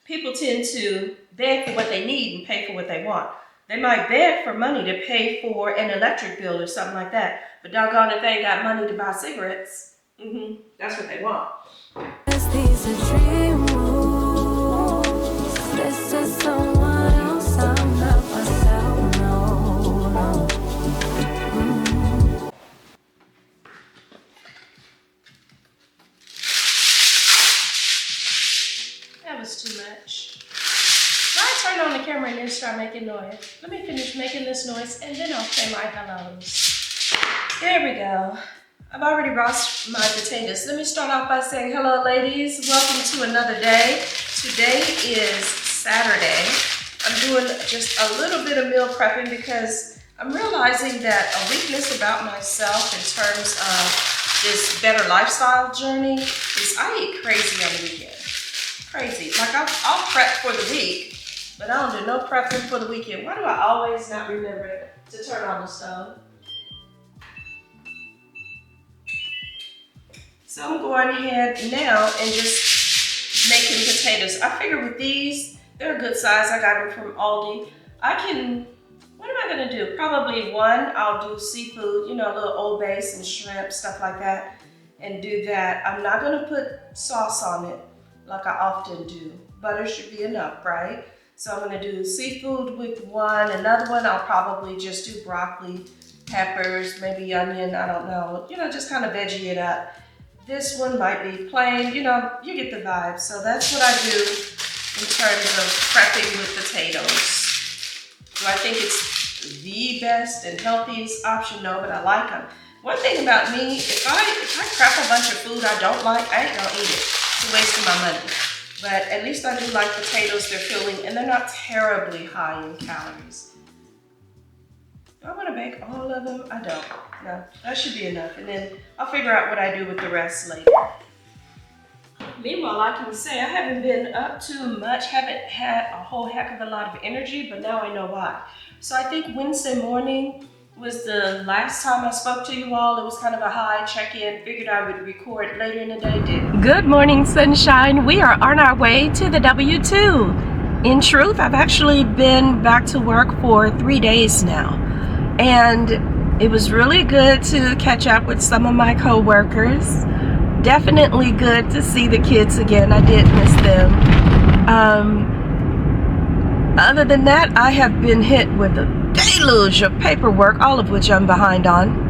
people tend to beg for what they need and pay for what they want. They might beg for money to pay for an electric bill or something like that, but doggone if they ain't got money to buy cigarettes, that's what they want. These are dream rules. This is someone else, I'm not myself, no. That was too much. I turn on the camera and then start making noise. Let me finish making this noise and then I'll say my hellos. There we go. I've already roasted my potatoes. Let me start off by saying hello, ladies. Welcome to another day. Today is Saturday. I'm doing just a little bit of meal prepping because I'm realizing that a weakness about myself in terms of this better lifestyle journey is I eat crazy on the weekend. Crazy. Like I'll prep for the week, but I don't do no prepping for the weekend. Why do I always not remember to turn on the stove? So I'm going ahead now and just making potatoes. I figure with these, they're a good size. I got them from Aldi. What am I gonna do? Probably one, I'll do seafood, a little Old Bay and shrimp, stuff like that, and do that. I'm not gonna put sauce on it like I often do. Butter should be enough, right? So I'm gonna do seafood with one. Another one, I'll probably just do broccoli, peppers, maybe onion, I don't know. Just kind of veggie it up. This one might be plain, you get the vibe. So that's what I do in terms of prepping with potatoes. Do I think it's the best and healthiest option? No, but I like them. One thing about me, if I prep a bunch of food I don't like, I ain't gonna eat it. It's a waste of my money. But at least I do like potatoes. They're filling and they're not terribly high in calories. Do I want to bake all of them? I don't. No, that should be enough. And then I'll figure out what I do with the rest later. Meanwhile, I can say I haven't been up too much, haven't had a whole heck of a lot of energy, but now I know why. So I think Wednesday morning was the last time I spoke to you all. It was kind of a high check-in. Figured I would record later in the day. Did. Good morning, sunshine. We are on our way to the W2. In truth, I've actually been back to work for 3 days now. And it was really good to catch up with some of my co-workers. Definitely good to see the kids again. I did miss them. Other than that, I have been hit with a deluge of paperwork, all of which I'm behind on.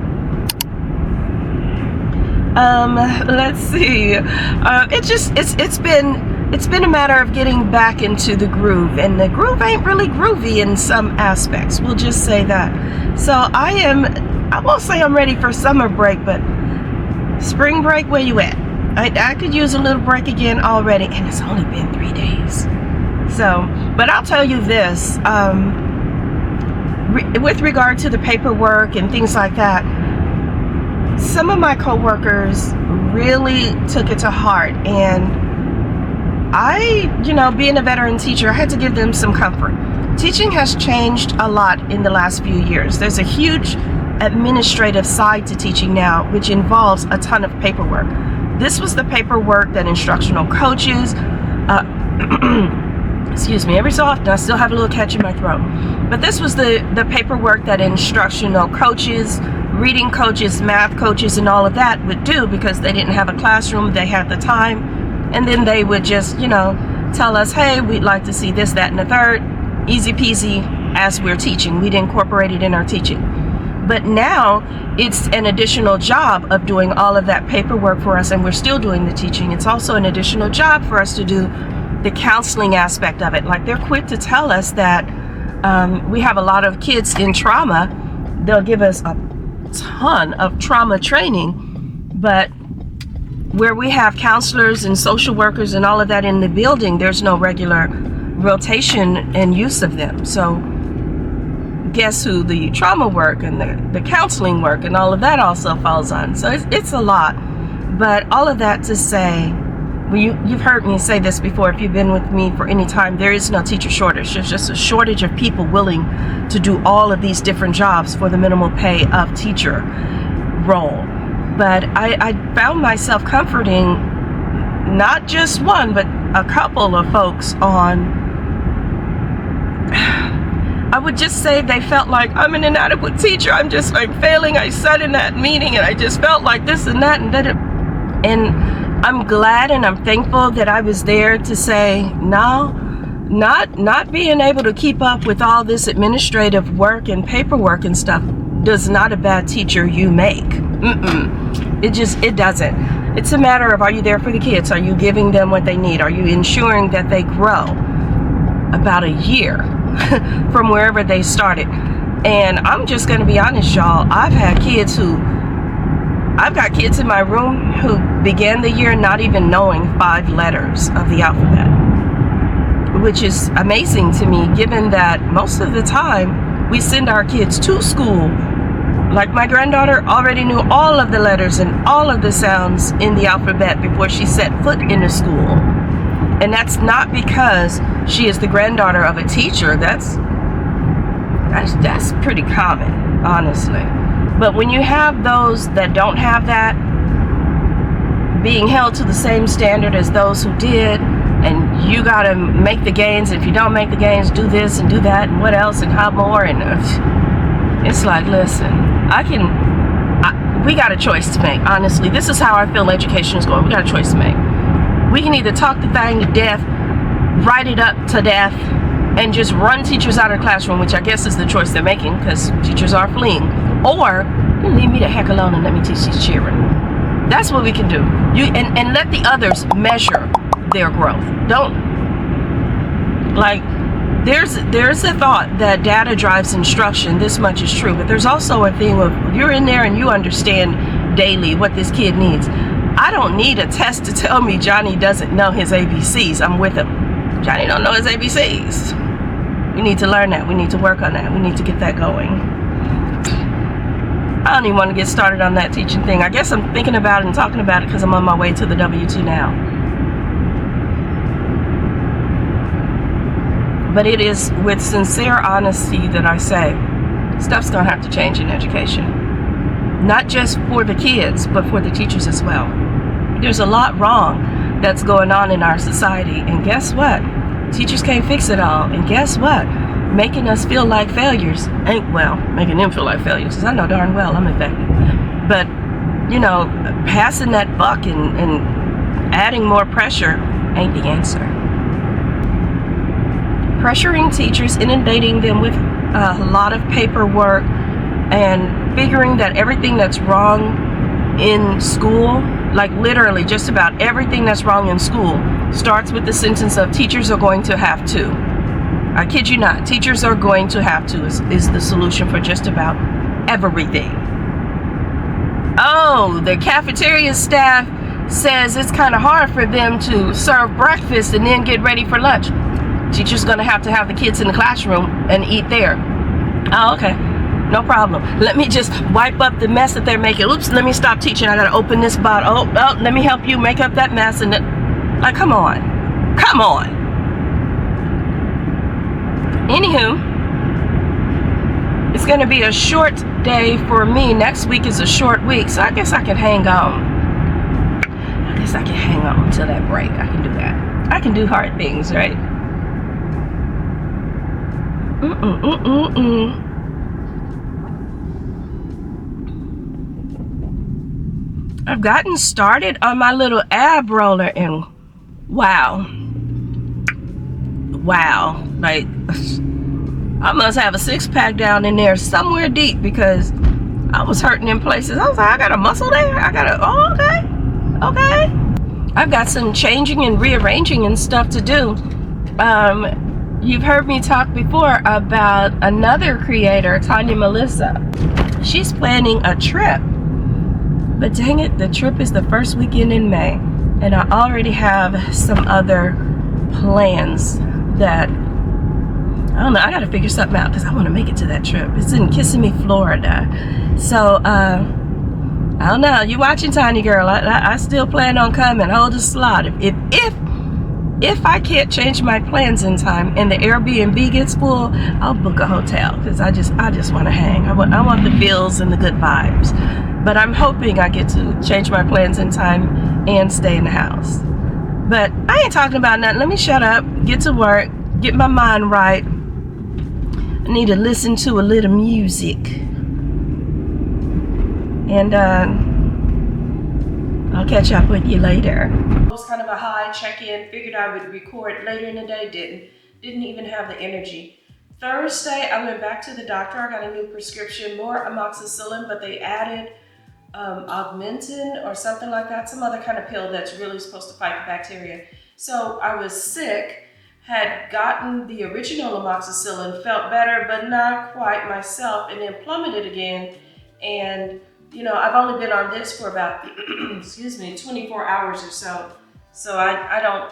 Let's see. It's been a matter of getting back into the groove, and the groove ain't really groovy in some aspects. We'll just say that. So I won't say I'm ready for summer break, but spring break, where you at? I could use a little break again already, and it's only been 3 days. So, but I'll tell you this, with regard to the paperwork and things like that, some of my coworkers really took it to heart, and being a veteran teacher, I had to give them some comfort. Teaching has changed a lot in the last few years. There's a huge administrative side to teaching now, which involves a ton of paperwork. This was the paperwork that instructional coaches, excuse me, every so often I still have a little catch in my throat. But this was the paperwork that instructional coaches, reading coaches, math coaches, and all of that would do because they didn't have a classroom, they had the time. And then they would just, tell us, hey, we'd like to see this, that, and the third. Easy peasy as we're teaching. We'd incorporate it in our teaching. But now it's an additional job of doing all of that paperwork for us, and we're still doing the teaching. It's also an additional job for us to do the counseling aspect of it. Like, they're quick to tell us that we have a lot of kids in trauma. They'll give us a ton of trauma training, but where we have counselors and social workers and all of that in the building, there's no regular rotation and use of them. So guess who the trauma work and the counseling work and all of that also falls on. So it's a lot. But all of that to say, well, you've heard me say this before if you've been with me for any time, there is no teacher shortage. There's just a shortage of people willing to do all of these different jobs for the minimal pay of teacher role. But I found myself comforting not just one, but a couple of folks on, I would just say they felt like, I'm an inadequate teacher, I'm failing, I said in that meeting, and I just felt like this and that and that. And I'm glad and I'm thankful that I was there to say, no, not being able to keep up with all this administrative work and paperwork and stuff does not a bad teacher you make. It doesn't. It's a matter of, are you there for the kids? Are you giving them what they need? Are you ensuring that they grow about a year from wherever they started? And I'm just going to be honest, y'all. I've got kids in my room who began the year not even knowing 5 letters of the alphabet, which is amazing to me, given that most of the time we send our kids to school. Like my granddaughter already knew all of the letters and all of the sounds in the alphabet before she set foot in the school. And that's not because she is the granddaughter of a teacher. That's pretty common, honestly. But when you have those that don't have that, being held to the same standard as those who did, and you gotta make the gains, if you don't make the gains, do this and do that and what else and how more, and it's like, listen, we got a choice to make. Honestly, this is how I feel education is going. We got a choice to make. We can either talk the thing to death, write it up to death, and just run teachers out of the classroom, which I guess is the choice they're making because teachers are fleeing, or leave me the heck alone and let me teach these children. That's what we can do. And let the others measure their growth. Don't, like, there's a thought that data drives instruction. This much is true, but there's also a thing of, you're in there and you understand daily what this kid needs. I don't need a test to tell me Johnny doesn't know his ABCs. I'm with him. Johnny don't know his ABCs. We need to learn that. We need to work on that. We need to get that going. I don't even want to get started on that teaching thing. I guess I'm thinking about it and talking about it because I'm on my way to the W-2 now. But it is with sincere honesty that I say, stuff's going to have to change in education. Not just for the kids, but for the teachers as well. There's a lot wrong that's going on in our society. And guess what? Teachers can't fix it all. And guess what? Making us feel like failures ain't, well, making them feel like failures, because I know darn well I'm effective. But, you know, passing that buck and adding more pressure ain't the answer. Pressuring teachers, inundating them with a lot of paperwork, and figuring that everything that's wrong in school, like literally just about everything that's wrong in school, starts with the sentence of teachers are going to have to. I kid you not, teachers are going to have to is the solution for just about everything. Oh, the cafeteria staff says it's kind of hard for them to serve breakfast and then get ready for lunch. Teacher's going to have the kids in the classroom and eat there. Oh, okay. No problem. Let me just wipe up the mess that they're making. Oops, let me stop teaching. I got to open this bottle. Oh, let me help you make up that mess. And like, come on. Come on. Anywho, it's going to be a short day for me. Next week is a short week, so I guess I can hang on. I guess I can hang on until that break. I can do that. I can do hard things, right? I've gotten started on my little ab roller, and wow, like I must have a 6-pack down in there somewhere deep, because I was hurting in places. I was like, I got a muscle there. Oh, okay. I've got some changing and rearranging and stuff to do. You've heard me talk before about another creator, Tanya Melissa. She's planning a trip, but dang it, the trip is the first weekend in May, and I already have some other plans that, I don't know, I gotta figure something out, because I want to make it to that trip. It's in Kissimmee, Florida. So I don't know, you watching, Tiny Girl? I still plan on coming. Hold a slot. If I can't change my plans in time and the Airbnb gets full, I'll book a hotel, because I just want to hang. I want the feels and the good vibes. But I'm hoping I get to change my plans in time and stay in the house. But I ain't talking about nothing. Let me shut up, get to work, get my mind right. I need to listen to a little music. And I'll catch up with you later. It was kind of a high check-in. Figured I would record later in the day. Didn't even have the energy. Thursday, I went back to the doctor. I got a new prescription, more amoxicillin, but they added augmentin or something like that, some other kind of pill that's really supposed to fight the bacteria. So I was sick, had gotten the original amoxicillin, felt better, but not quite myself, and then plummeted again. And you know, I've only been on this for about, 24 hours or so. So I don't,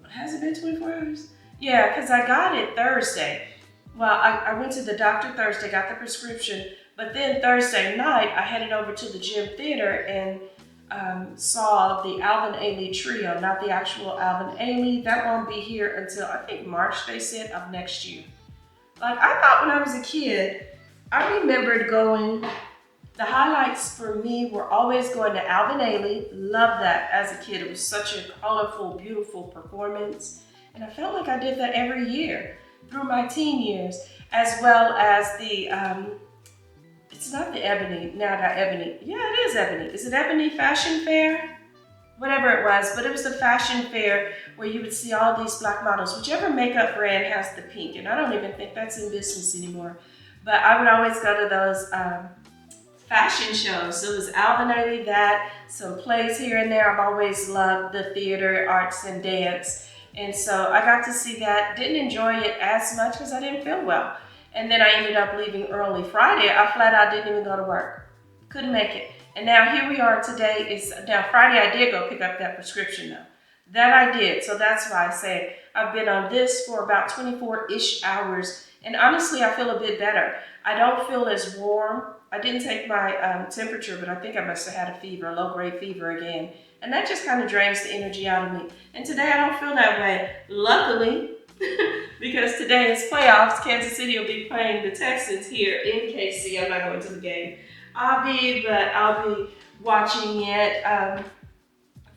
has it been 24 hours? Yeah, because I got it Thursday. Well, I went to the doctor Thursday, got the prescription, but then Thursday night, I headed over to the gym theater and saw the Alvin Ailey trio, not the actual Alvin Ailey. That won't be here until, I think, March, they said, of next year. Like, I thought when I was a kid, I remembered going, the highlights for me were always going to Alvin Ailey. Loved that as a kid. It was such a colorful, beautiful performance. And I felt like I did that every year through my teen years, as well as the, it's not the Ebony, now I got Ebony. Yeah, it is Ebony. Is it Ebony Fashion Fair? Whatever it was, but it was the fashion fair where you would see all these black models. Whichever makeup brand has the pink, and I don't even think that's in business anymore. But I would always go to those fashion shows. So it was Alvin Ailey, that, some plays here and there. I've always loved the theater, arts, and dance. And so I got to see that. Didn't enjoy it as much because I didn't feel well. And then I ended up leaving early Friday. I flat out didn't even go to work. Couldn't make it. And now here we are today. Now Friday I did go pick up that prescription though. That I did. So that's why I say I've been on this for about 24-ish hours. And honestly, I feel a bit better. I don't feel as warm. I didn't take my temperature, but I think I must have had a fever, a low-grade fever again. And that just kind of drains the energy out of me. And today I don't feel that way. Luckily, because today is playoffs, Kansas City will be playing the Texans here in KC. I'm not going to the game. I'll be watching it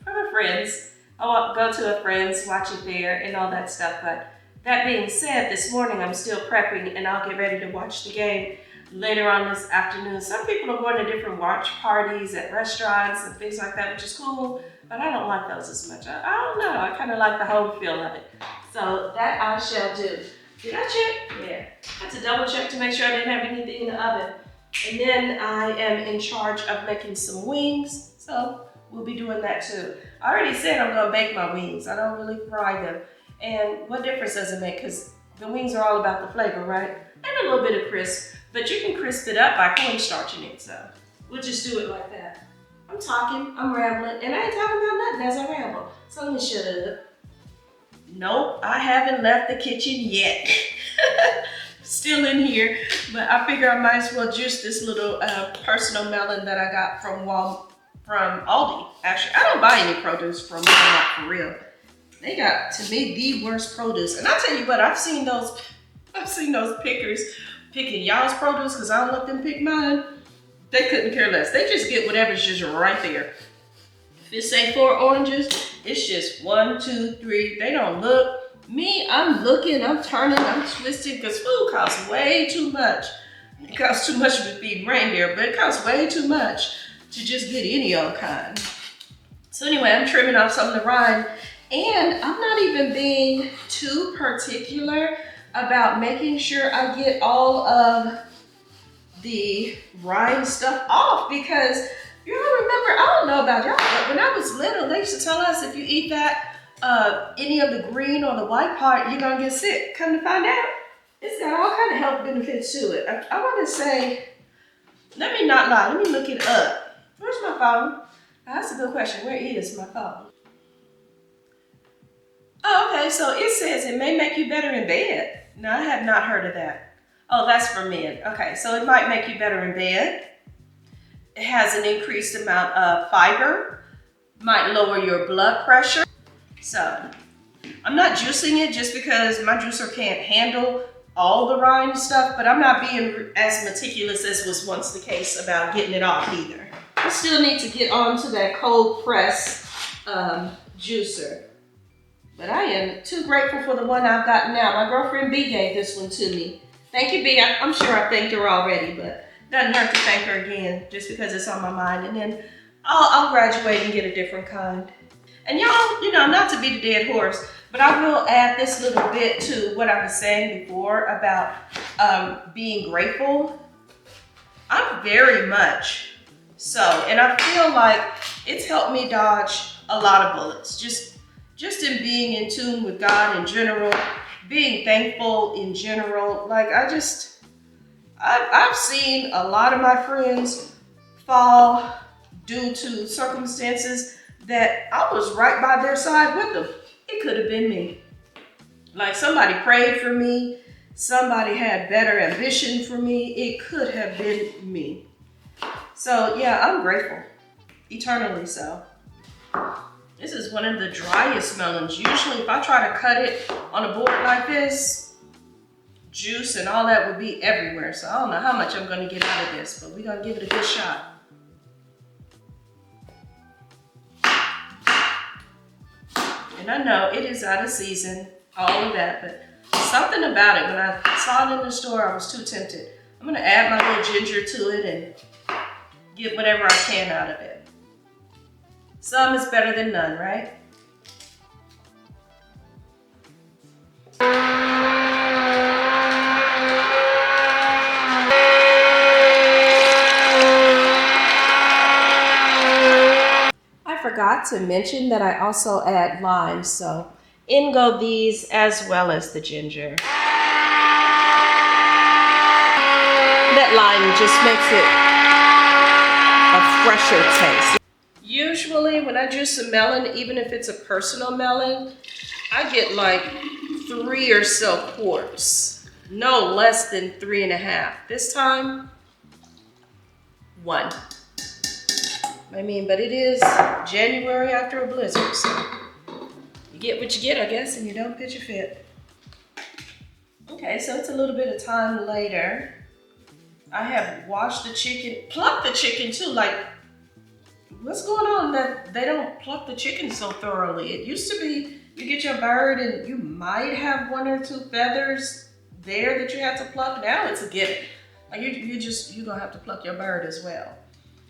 from a friend's. I'll go to a friend's, watch it there and all that stuff. But that being said, this morning I'm still prepping and I'll get ready to watch the game later on this afternoon. Some people are going to different watch parties at restaurants and things like that, which is cool, but I don't like those as much. I don't know, I kind of like the home feel of it. So that I shall do. Did I check? Yeah. I had to double check to make sure I didn't have anything in the oven. And then I am in charge of making some wings, so we'll be doing that too. I already said I'm gonna bake my wings. I don't really fry them. And what difference does it make? Because the wings are all about the flavor, right? And a little bit of crisp. But you can crisp it up by cornstarching it, so we'll just do it like that. I'm talking, I'm rambling, and I ain't talking about nothing as I ramble. So let me shut up. Nope, I haven't left the kitchen yet. Still in here, but I figure I might as well juice this little personal melon that I got from Aldi. Actually, I don't buy any produce from Walmart for real. They got, to me, the worst produce. And I'll tell you what, I've seen those pickers picking y'all's produce because I don't let them pick mine. They couldn't care less. They just get whatever's just right there. If it say 4 oranges, it's just 1, 2, 3. They don't look. Me, I'm looking, I'm turning, I'm twisting because food costs way too much. It costs too much to feed reindeer, but it costs way too much to just get any old kind. So anyway, I'm trimming off some of the rind, and I'm not even being too particular about making sure I get all of the rind stuff off because you remember, I don't know about y'all, but when I was little, they used to tell us if you eat that, any of the green or the white part, you're gonna get sick. Come to find out, it's got all kind of health benefits to it. I want to say, let me not lie, let me look it up. Where's my phone? That's a good question. Where is my phone? Oh, okay, so it says it may make you better in bed. Now, I have not heard of that. Oh, that's for men. Okay, so it might make you better in bed. It has an increased amount of fiber, might lower your blood pressure. So, I'm not juicing it just because my juicer can't handle all the rind stuff, but I'm not being as meticulous as was once the case about getting it off either. I still need to get onto that cold press juicer. But I am too grateful for the one I've got now. My girlfriend B gave this one to me. Thank you, B. I'm sure I thanked her already, but it doesn't hurt to thank her again just because it's on my mind. And then I'll graduate and get a different kind. And y'all, you know, not to be the dead horse, but I will add this little bit to what I was saying before about being grateful. I'm very much so, and I feel like it's helped me dodge a lot of bullets. Just in being in tune with God in general, being thankful in general. Like I've seen a lot of my friends fall due to circumstances that I was right by their side with them. It could have been me. Like somebody prayed for me, somebody had better ambition for me. It could have been me. So yeah, I'm grateful, eternally so. This is one of the driest melons. Usually if I try to cut it on a board like this, juice and all that would be everywhere. So I don't know how much I'm gonna get out of this, but we're gonna give it a good shot. And I know it is out of season, all of that, but something about it, when I saw it in the store, I was too tempted. I'm gonna add my little ginger to it and get whatever I can out of it. Some is better than none, right? I forgot to mention that I also add lime, so in go these as well as the ginger. That lime just makes it a fresher taste. Usually when I juice a melon, even if it's a personal melon, I get like 3 or so quarts. No less than 3.5. This time, 1. I mean, but it is January after a blizzard, so you get what you get, I guess, and you don't pitch a fit. Okay, so it's a little bit of time later. I have washed the chicken, plucked the chicken too. Like, what's going on that they don't pluck the chicken so thoroughly? It used to be you get your bird and you might have 1 or 2 feathers there that you have to pluck. Now it's a given. Like you're gonna have to pluck your bird as well.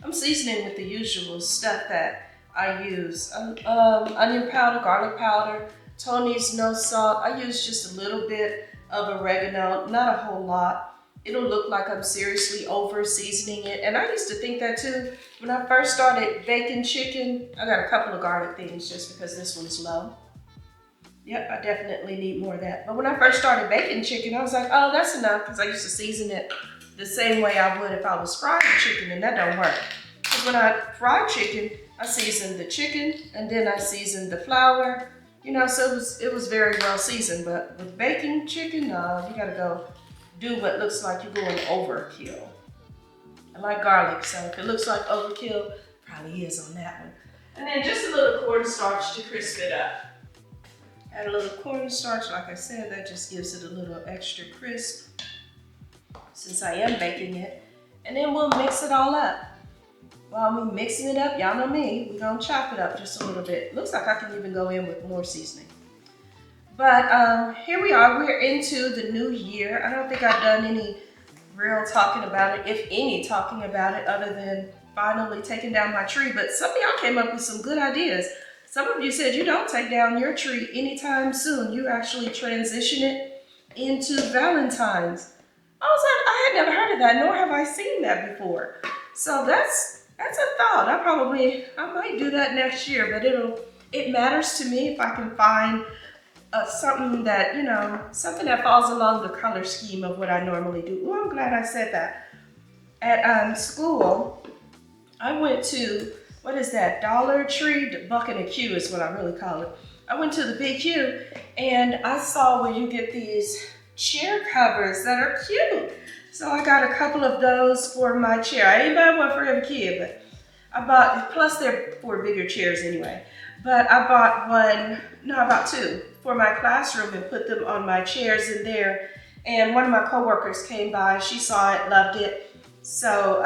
I'm seasoning with the usual stuff that I use. Onion powder, garlic powder, Tony's no salt. I use just a little bit of oregano, not a whole lot. It'll look like I'm seriously over seasoning it. And I used to think that too. When I first started baking chicken, I got a couple of garlic things just because this one's low. Yep, I definitely need more of that. But when I first started baking chicken, I was like, oh, that's enough, because I used to season it the same way I would if I was frying chicken, and that don't work. Because when I fry chicken, I seasoned the chicken, and then I seasoned the flour. You know, so it was very well seasoned. But with baking chicken, no, you gotta go do what looks like you're going overkill. I like garlic, so if it looks like overkill, probably is on that one. And then just a little cornstarch to crisp it up. Add a little cornstarch, like I said, that just gives it a little extra crisp since I am baking it. And then we'll mix it all up. While I'm mixing it up, y'all know me, we're gonna chop it up just a little bit. Looks like I can even go in with more seasoning. But here we are, we're into the new year. I don't think I've done any real talking about it, if any talking about it, other than finally taking down my tree. But some of y'all came up with some good ideas. Some of you said you don't take down your tree anytime soon. You actually transition it into Valentine's. I was like, I had never heard of that, nor have I seen that before. So that's a thought. I might do that next year, but it matters to me if I can find something that, you know, something that falls along the color scheme of what I normally do. Oh, I'm glad I said that. At school, I went to, what is that, Dollar Tree? The Buck and a Q is what I really call it. I went to the BQ and I saw where you get these chair covers that are cute. So I got a couple of those for my chair. I didn't buy one for every kid, but I bought, plus they're for bigger chairs anyway. But I bought 2 for my classroom and put them on my chairs in there. And one of my coworkers came by, she saw it, loved it. So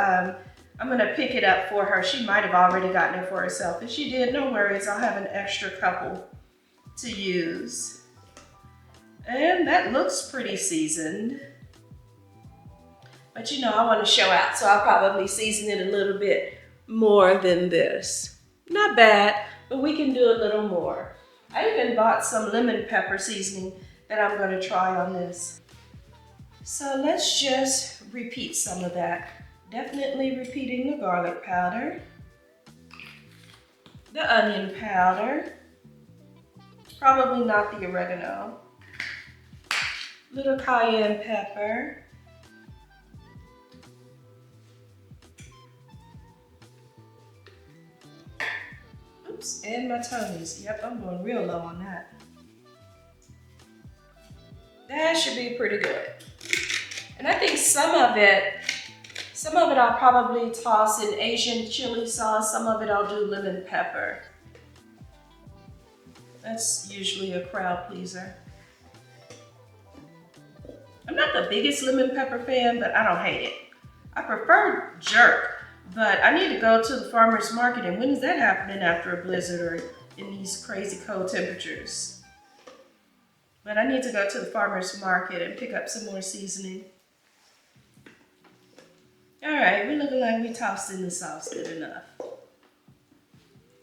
I'm gonna pick it up for her. She might have already gotten it for herself. If she did, no worries, I'll have an extra couple to use. And that looks pretty seasoned. But you know, I want to show out, so I'll probably season it a little bit more than this. Not bad, but we can do a little more. I even bought some lemon pepper seasoning that I'm going to try on this. So let's just repeat some of that. Definitely repeating the garlic powder, the onion powder, probably not the oregano, little cayenne pepper, oops, and my Tony's. Yep, I'm going real low on that. That should be pretty good. And I think some of it I'll probably toss in Asian chili sauce. Some of it I'll do lemon pepper. That's usually a crowd pleaser. I'm not the biggest lemon pepper fan, but I don't hate it. I prefer jerk, but I need to go to the farmer's market, and when is that happening after a blizzard or in these crazy cold temperatures? But I need to go to the farmer's market and pick up some more seasoning. All right, we're looking like we tossed in the sauce good enough.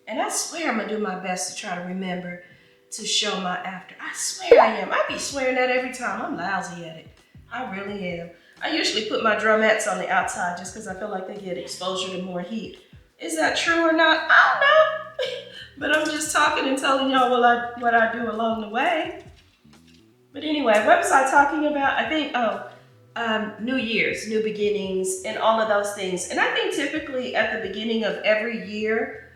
And I swear I'm gonna do my best to try to remember to show my after. I swear I am. I be swearing that every time. I'm lousy at it. I really am. I usually put my drumettes on the outside just because I feel like they get exposure to more heat. Is that true or not? I don't know. But I'm just talking and telling y'all what I do along the way. But anyway, what was I talking about? I think, New Year's, new beginnings, and all of those things. And I think typically at the beginning of every year,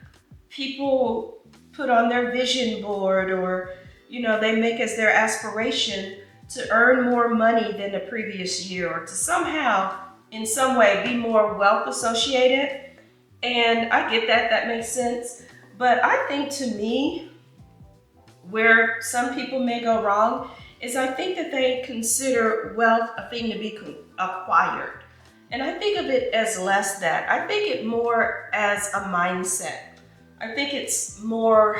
people put on their vision board, or, you know, they make as their aspiration to earn more money than the previous year, or to somehow, in some way, be more wealth associated. And I get that, that makes sense. But I think, to me, where some people may go wrong is I think that they consider wealth a thing to be acquired. And I think of it as less that. I think it more as a mindset. I think it's more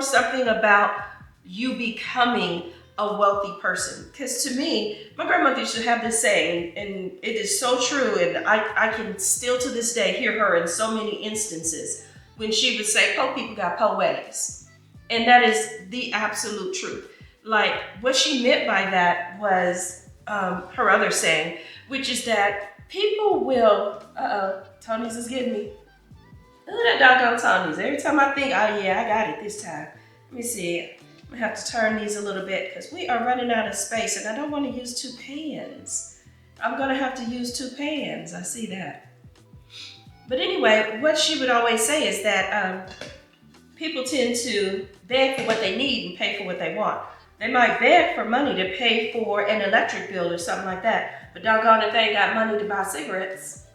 something about you becoming a wealthy person. Because to me, my grandmother used to have this saying, and it is so true, and I can still to this day hear her in so many instances when she would say, poor people got poor ways. And that is the absolute truth. Like, what she meant by that was her other saying, which is that people will, Tony's is getting me. Oh, that doggone Tony's. Every time I think, oh yeah, I got it this time. Let me see. I'm gonna have to turn these a little bit because we are running out of space and I don't want to use two pans. I'm gonna have to use two pans, I see that. But anyway, what she would always say is that people tend to beg for what they need and pay for what they want. They might beg for money to pay for an electric bill or something like that, but doggone if they ain't got money to buy cigarettes,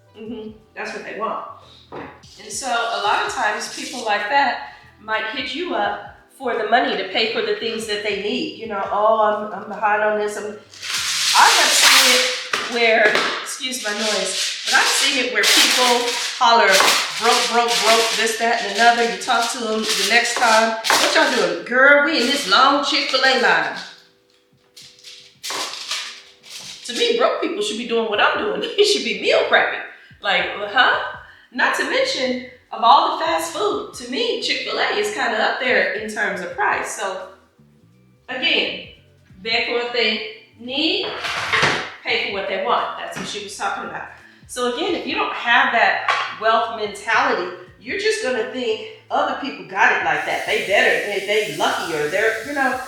that's what they want. And so a lot of times people like that might hit you up for the money to pay for the things that they need. You know, oh, I'm behind on this. I have seen it where, excuse my noise, but I've seen it where people holler, broke, this, that, and another. You talk to them the next time. What y'all doing? Girl, we in this long Chick-fil-A line. To me, broke people should be doing what I'm doing. They should be meal prepping. Like, Not to mention, of all the fast food, to me, Chick-fil-A is kind of up there in terms of price. So, again, beg for what they need, pay for what they want. That's what she was talking about. So again, if you don't have that wealth mentality, you're just gonna think other people got it like that. They better, they luckier. They're, you know,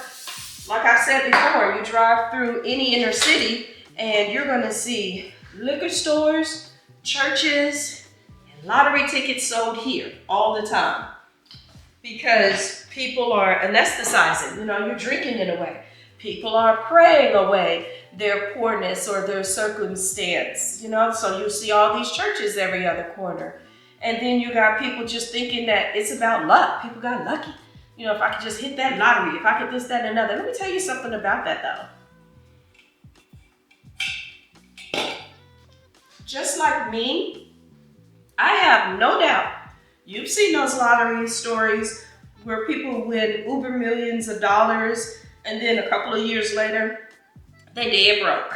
like I said before, you drive through any inner city and you're gonna see liquor stores, churches, and lottery tickets sold here all the time. Because people are anesthetizing, you know, you're drinking in a way. People are praying away their poorness or their circumstance, you know, so you see all these churches every other corner. And then you got people just thinking that it's about luck. People got lucky. You know, if I could just hit that lottery, if I could this, that, and another. Let me tell you something about that though. Just like me, I have no doubt, you've seen those lottery stories where people win uber millions of dollars and then a couple of years later, they dead broke.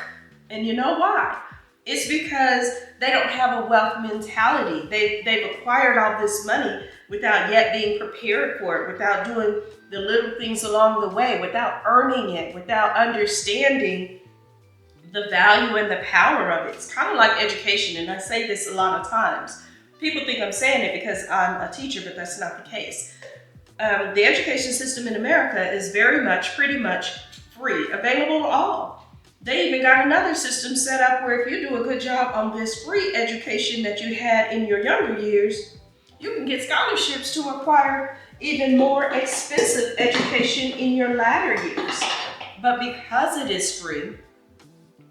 And you know why? It's because they don't have a wealth mentality. They've acquired all this money without yet being prepared for it, without doing the little things along the way, without earning it, without understanding the value and the power of it. It's kind of like education, and I say this a lot of times. People think I'm saying it because I'm a teacher, but that's not the case. The education system in America is pretty much free, available to all. They even got another system set up where if you do a good job on this free education that you had in your younger years, you can get scholarships to acquire even more expensive education in your latter years. But because it is free,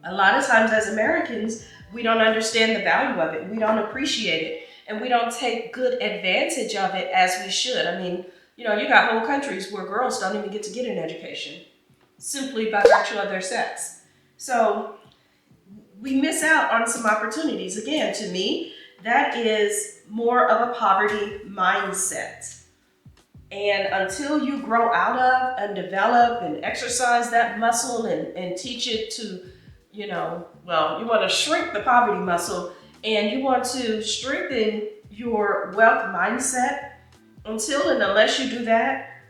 a lot of times as Americans, we don't understand the value of it. We don't appreciate it. And we don't take good advantage of it as we should. I mean, you got whole countries where girls don't even get to get an education simply by virtue of their sex. So we miss out on some opportunities. Again, to me, that is more of a poverty mindset. And until you grow out of and develop and exercise that muscle and teach it to, you want to shrink the poverty muscle and you want to strengthen your wealth mindset, until and unless you do that,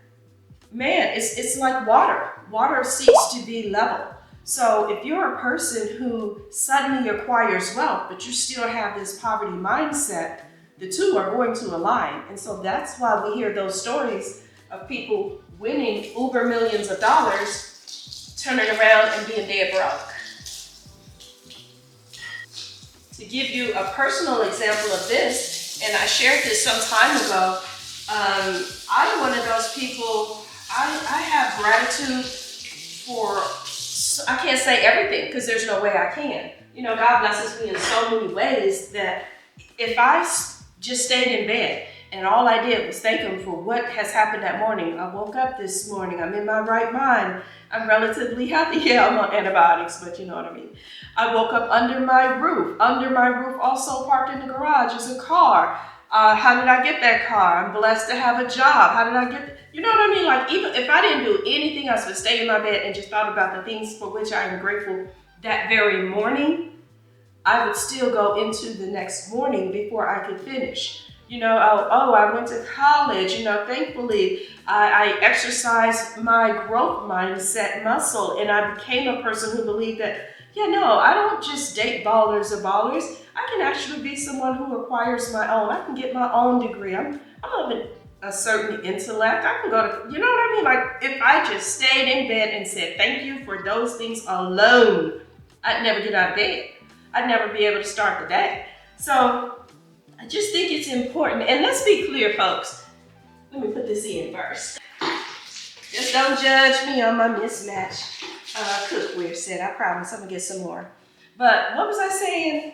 man, it's like water. Water seeks to be level. So if you're a person who suddenly acquires wealth, but you still have this poverty mindset, the two are going to align. And so that's why we hear those stories of people winning uber millions of dollars, turning around and being dead broke. To give you a personal example of this, and I shared this some time ago, I'm one of those people, I have gratitude for, I can't say everything because there's no way I can. God blesses me in so many ways that if I just stayed in bed and all I did was thank Him for what has happened that morning. I woke up this morning, I'm in my right mind, I'm relatively healthy. Yeah, I'm on antibiotics, but you know what I mean. I woke up under my roof. Under my roof, also parked in the garage, is a car. How did I get that car? I'm blessed to have a job. How did I get, you know what I mean? Like, even if I didn't do anything else but stay in my bed and just thought about the things for which I am grateful that very morning, I would still go into the next morning before I could finish. I went to college, thankfully I exercised my growth mindset muscle and I became a person who believed that, I don't just date ballers or ballers. I can actually be someone who acquires my own. I can get my own degree. I'm of a certain intellect. I can go to, you know what I mean? Like, if I just stayed in bed and said thank you for those things alone, I'd never get out of bed. I'd never be able to start the day. So I just think it's important. And let's be clear, folks. Let me put this in first. Just don't judge me on my mismatch cookware set. I promise I'm gonna get some more. But what was I saying?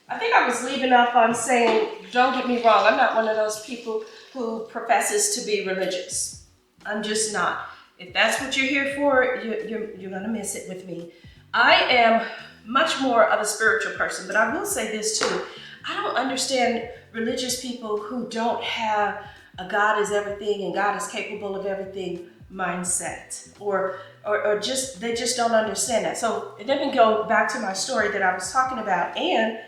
I think I was leaving off on saying, don't get me wrong, I'm not one of those people who professes to be religious. I'm just not. If that's what you're here for, you're gonna miss it with me. I am much more of a spiritual person, but I will say this too. I don't understand religious people who don't have a God is everything and God is capable of everything mindset, or just they just don't understand that. So let me go back to my story that I was talking about, and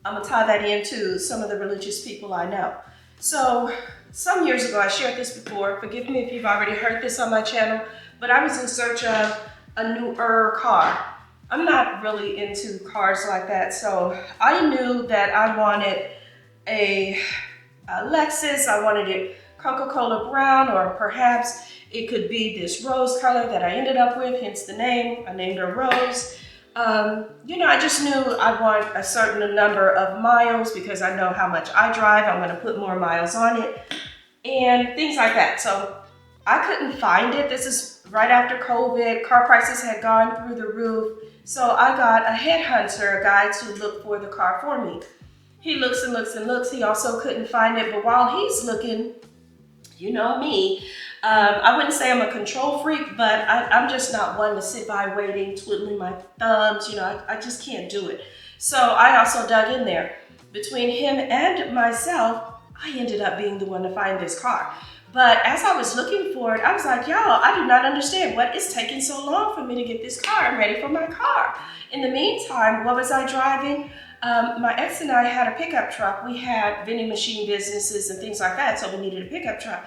I'm gonna tie that into some of the religious people I know. So some years ago, I shared this before, forgive me if you've already heard this on my channel, but I was in search of a newer car. I'm not really into cars like that, so I knew that I wanted a Lexus. I wanted it Coca-Cola brown, or perhaps it could be this rose color that I ended up with, hence the name. I named her Rose. I just knew I want a certain number of miles because I know how much I drive. I'm gonna put more miles on it and things like that. So I couldn't find it. This is right after COVID. Car prices had gone through the roof. So I got a headhunter, a guy to look for the car for me. He looks and looks and looks. He also couldn't find it, but while he's looking, you know me, I wouldn't say I'm a control freak, but I'm just not one to sit by waiting, twiddling my thumbs. I just can't do it. So I also dug in there. Between him and myself, I ended up being the one to find this car. But as I was looking for it, I was like, y'all, I do not understand what is taking so long for me to get this car. I'm ready for my car. In the meantime, what was I driving? My ex and I had a pickup truck. We had vending machine businesses and things like that, so we needed a pickup truck.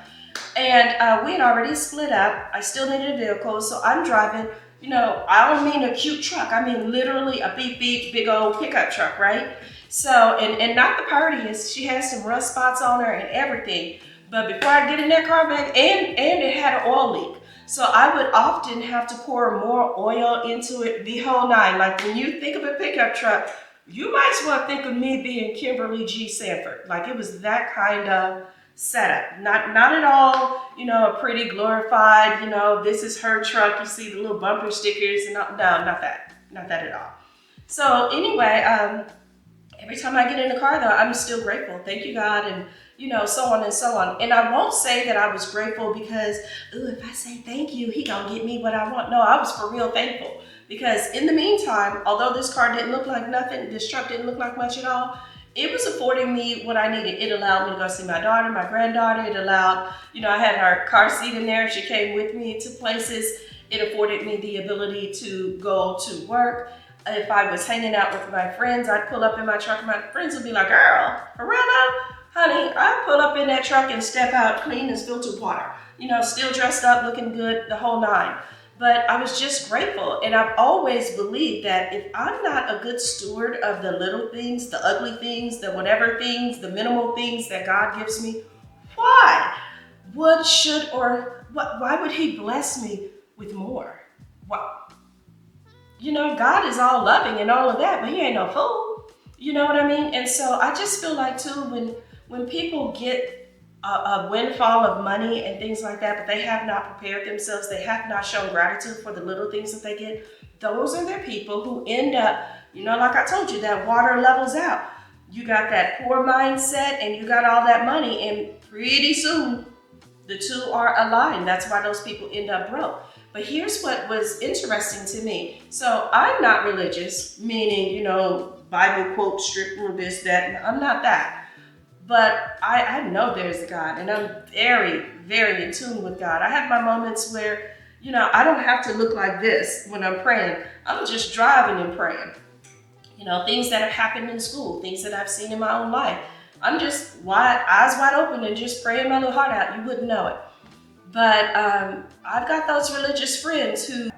And we had already split up. I still needed a vehicle, so I'm driving, I don't mean a cute truck. I mean literally a beep beep, big old pickup truck, right? So, and not the prettiest. She has some rust spots on her and everything. But before I get in that car back, and it had an oil leak. So I would often have to pour more oil into it, the whole nine. Like when you think of a pickup truck, you might as well think of me being Kymberly G. Sanford. Like it was that kind of setup. Not at all, a pretty glorified, this is her truck. You see the little bumper stickers and no, not that at all. So anyway, every time I get in the car though, I'm still grateful. Thank you, God, and so on and so on. And I won't say that I was grateful because, if I say thank you, he gonna get me what I want. No, I was for real thankful because in the meantime, although this car didn't look like nothing, this truck didn't look like much at all, it was affording me what I needed. It allowed me to go see my daughter, my granddaughter. It allowed, I had her car seat in there. She came with me to places. It afforded me the ability to go to work. If I was hanging out with my friends, I'd pull up in my truck and my friends would be like, girl, for real now? Honey, I pull up in that truck and step out clean as filtered water. Still dressed up, looking good, the whole nine. But I was just grateful. And I've always believed that if I'm not a good steward of the little things, the ugly things, the whatever things, the minimal things that God gives me, why would he bless me with more? God is all loving and all of that, but he ain't no fool. You know what I mean? And so I just feel like too, when people get a windfall of money and things like that, but they have not prepared themselves, they have not shown gratitude for the little things that they get, those are the people who end up, like I told you, that water levels out. You got that poor mindset and you got all that money, and pretty soon the two are aligned. That's why those people end up broke. But here's what was interesting to me. So I'm not religious, meaning, Bible quote, strict rule, this, that. I'm not that. But I know there's a God, and I'm very, very in tune with God. I have my moments where, I don't have to look like this when I'm praying. I'm just driving and praying. Things that have happened in school, things that I've seen in my own life. I'm just eyes wide open and just praying my little heart out. You wouldn't know it. But I've got those religious friends who,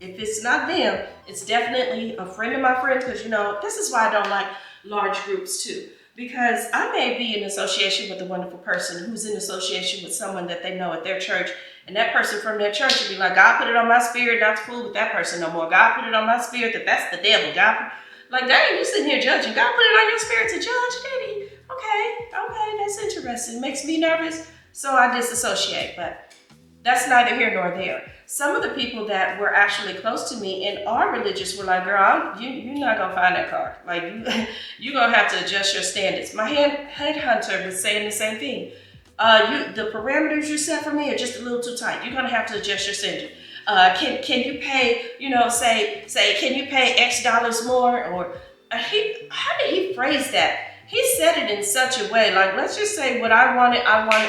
if it's not them, it's definitely a friend of my friends, because, this is why I don't like large groups too. Because I may be in association with a wonderful person who's in association with someone that they know at their church, and that person from their church would be like, God put it on my spirit not to fool with that person no more. God put it on my spirit that's the devil. Dang, you sitting here judging. God put it on your spirit to judge, did he? Okay, that's interesting. It makes me nervous, so I disassociate, but that's neither here nor there. Some of the people that were actually close to me and are religious were like, girl, you're not going to find that car. Like, you're going to have to adjust your standards. My headhunter was saying the same thing. The parameters you set for me are just a little too tight. You're going to have to adjust your standard. Can you pay, say, can you pay X dollars more? Or how did he phrase that? He said it in such a way, like, let's just say what I wanted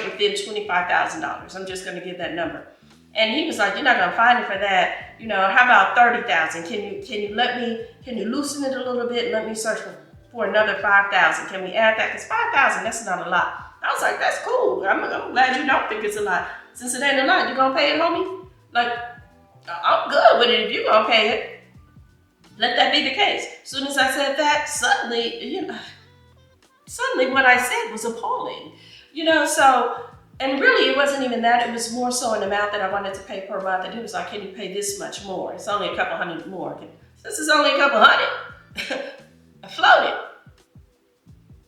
within $25,000. I'm just going to give that number. And he was like, you're not going to find it for that. How about 30,000? Can you loosen it a little bit and let me search for another 5,000? Can we add that? Because 5,000, that's not a lot. I was like, that's cool. I'm glad you don't think it's a lot. Since it ain't a lot, you going to pay it, homie? Like, I'm good with it if you going to pay it. Let that be the case. As soon as I said that, suddenly what I said was appalling. So, and really it wasn't even that, it was more so an amount that I wanted to pay per month, and he was like, can you pay this much more? It's only a couple hundred more. This is only a couple hundred. I floated.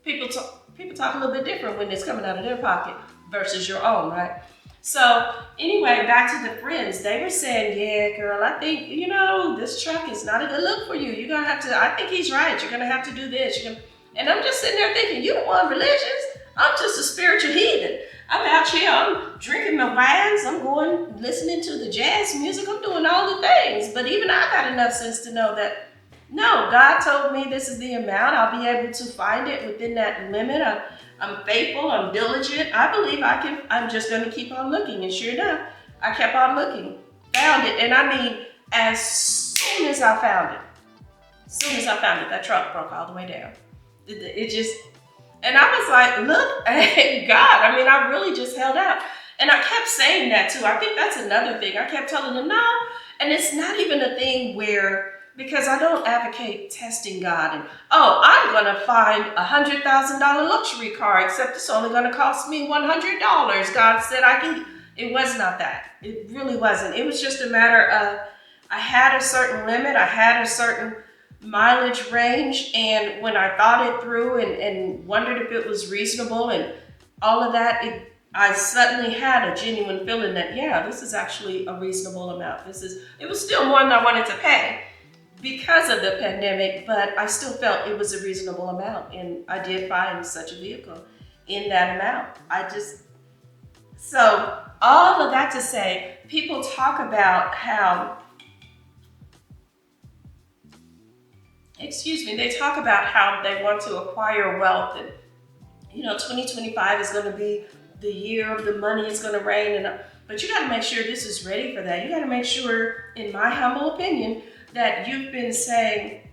People talk a little bit different when it's coming out of their pocket versus your own, right? So anyway, back to the friends, they were saying, yeah, girl, I think, this truck is not a good look for you. You're going to have to, I think he's right. You're going to have to do this. And I'm just sitting there thinking, you the one religious? I'm just a spiritual heathen. I'm out here, I'm drinking my wines, I'm listening to the jazz music, I'm doing all the things. But even I got enough sense to know that, No, God told me this is the amount. I'll be able to find it within that limit. I'm faithful, I'm diligent. I believe I can. I'm just going to keep on looking. And sure enough, I kept on looking, found it. And I mean, as soon as I found it, that truck broke all the way down. It just, and I was like, look, hey, God, I mean, I really just held out. And I kept saying that too. I think that's another thing. I kept telling them no. And it's not even a thing where, because I don't advocate testing God and, oh, I'm going to find $100,000 luxury car, except it's only going to cost me $100. God said I can. It was not that. It really wasn't. It was just a matter of, I had a certain limit. I had a certain mileage range. And when I thought it through and wondered if it was reasonable and all of that, I suddenly had a genuine feeling that, yeah, this is actually a reasonable amount. It was still more than I wanted to pay because of the pandemic, but I still felt it was a reasonable amount. And I did find such a vehicle in that amount. So all of that to say, people talk about how, they talk about how they want to acquire wealth and, 2025 is going to be the year of the money, it's going to rain. But you got to make sure this is ready for that. You got to make sure, in my humble opinion, that you've been saying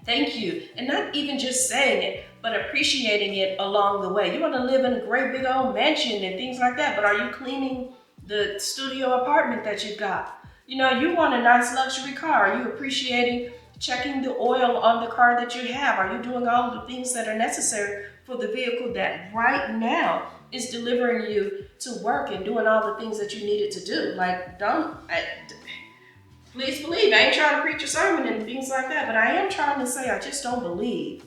thank you, and not even just saying it, but appreciating it along the way. You want to live in a great big old mansion and things like that, but are you cleaning the studio apartment that you've got? You want a nice luxury car. Are you appreciating checking the oil on the car that you have? Are you doing all the things that are necessary for the vehicle that right now is delivering you to work and doing all the things that you needed to do? Like, please believe, I ain't trying to preach a sermon and things like that, but I am trying to say I just don't believe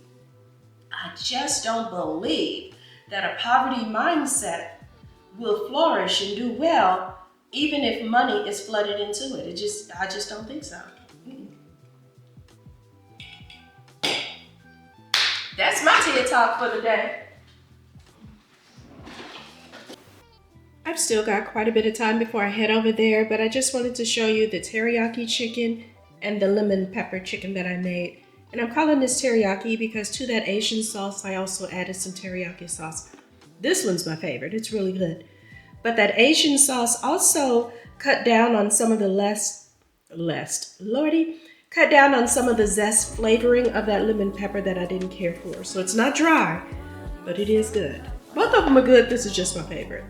that a poverty mindset will flourish and do well even if money is flooded into it. I just don't think so. That's my TED Talk for the day. I've still got quite a bit of time before I head over there, but I just wanted to show you the teriyaki chicken and the lemon pepper chicken that I made. And I'm calling this teriyaki because to that Asian sauce, I also added some teriyaki sauce. This one's my favorite. It's really good. But that Asian sauce also cut down on some of the cut down on some of the zest flavoring of that lemon pepper that I didn't care for. So it's not dry, but it is good. Both of them are good. This is just my favorite.